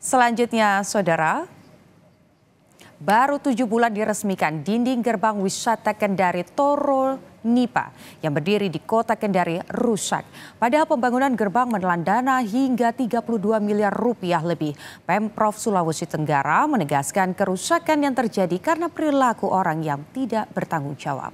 Selanjutnya, Saudara, baru 7 bulan diresmikan dinding gerbang wisata Kendari Toro Nipa yang berdiri di kota Kendari rusak. Padahal pembangunan gerbang menelan dana hingga 32 miliar rupiah lebih. Pemprov Sulawesi Tenggara menegaskan kerusakan yang terjadi karena perilaku orang yang tidak bertanggung jawab.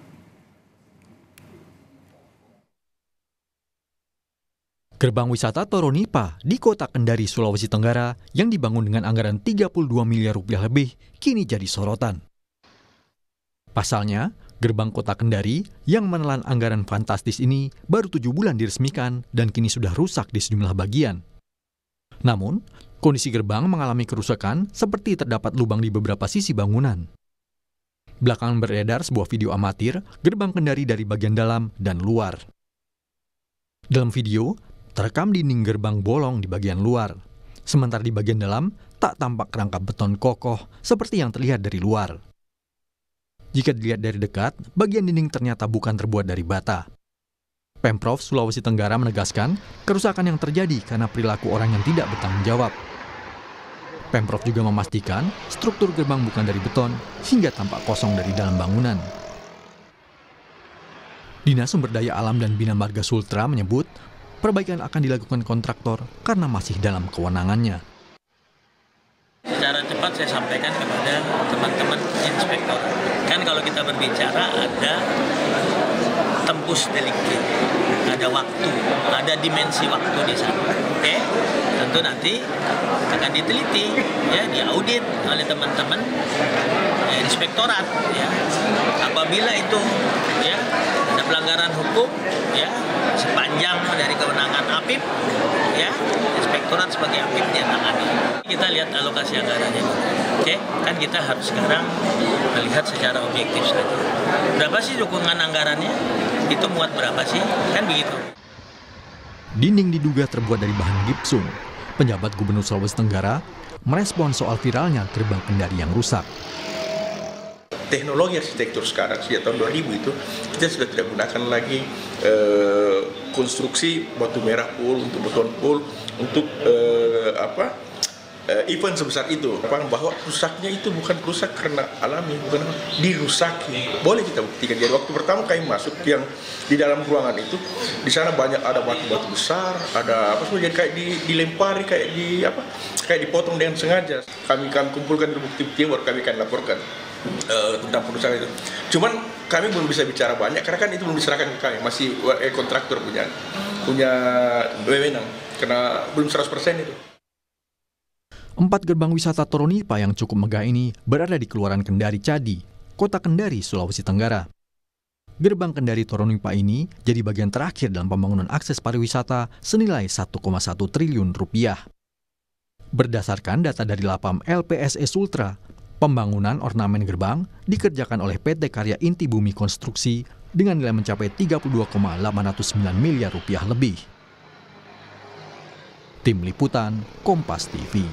Gerbang wisata Toro Nipa di kota Kendari, Sulawesi Tenggara yang dibangun dengan anggaran 32 miliar rupiah lebih kini jadi sorotan. Pasalnya, gerbang kota Kendari yang menelan anggaran fantastis ini baru 7 bulan diresmikan dan kini sudah rusak di sejumlah bagian. Namun, kondisi gerbang mengalami kerusakan seperti terdapat lubang di beberapa sisi bangunan. Belakangan beredar sebuah video amatir gerbang Kendari dari bagian dalam dan luar. Dalam video, terekam dinding gerbang bolong di bagian luar. Sementara di bagian dalam, tak tampak kerangka beton kokoh seperti yang terlihat dari luar. Jika dilihat dari dekat, bagian dinding ternyata bukan terbuat dari bata. Pemprov Sulawesi Tenggara menegaskan kerusakan yang terjadi karena perilaku orang yang tidak bertanggung jawab. Pemprov juga memastikan struktur gerbang bukan dari beton hingga tampak kosong dari dalam bangunan. Dinas Sumber Daya Alam dan Bina Marga Sultra menyebut perbaikan akan dilakukan kontraktor karena masih dalam kewenangannya. Secara cepat saya sampaikan kepada teman-teman inspektor. Kan kalau kita berbicara ada tembus delikti, ada waktu, ada dimensi waktu di sana. Oke? Tentu nanti akan diteliti, ya, diaudit oleh teman-teman inspektorat. Ya. Apabila itu ya ada pelanggaran hukum, ya sepanjang dari kewenangan APIP, ya inspektorat sebagai APIP dia tangani. Kita lihat alokasi anggarannya. Oke, kan kita harus sekarang melihat secara objektif saja. Berapa sih dukungan anggarannya? Itu muat berapa sih? Kan begitu. Dinding diduga terbuat dari bahan gipsum. Penjabat Gubernur Sulawesi Tenggara merespon soal viralnya gerbang Kendari yang rusak. Teknologi arsitektur sekarang sejak tahun 2000 itu kita sudah tidak gunakan lagi konstruksi batu merah pool untuk beton pool untuk event sebesar itu. Bahwa rusaknya itu bukan rusak karena alami, bukan dirusaki. Boleh kita buktikan. Jadi waktu pertama kami masuk yang di dalam ruangan itu, di sana banyak ada batu-batu besar, ada apa sebenarnya kayak dilempari, kayak dipotong dengan sengaja. Kami kumpulkan bukti-bukti baru kami akan laporkan tentang perusahaan itu. Cuman kami belum bisa bicara banyak karena kan itu belum diserahkan ke kami, masih kontraktor punya wewenang karena belum 100% itu. 4 gerbang wisata Toro Nipa yang cukup megah ini berada di Kelurahan Kendari Cadi, Kota Kendari, Sulawesi Tenggara. Gerbang Kendari Toro Nipa ini jadi bagian terakhir dalam pembangunan akses pariwisata senilai 1,1 triliun rupiah. Berdasarkan data dari Lapam LPSE Sultra, pembangunan ornamen gerbang dikerjakan oleh PT Karya Inti Bumi Konstruksi dengan nilai mencapai 32,809 miliar rupiah lebih. Tim Liputan Kompas TV.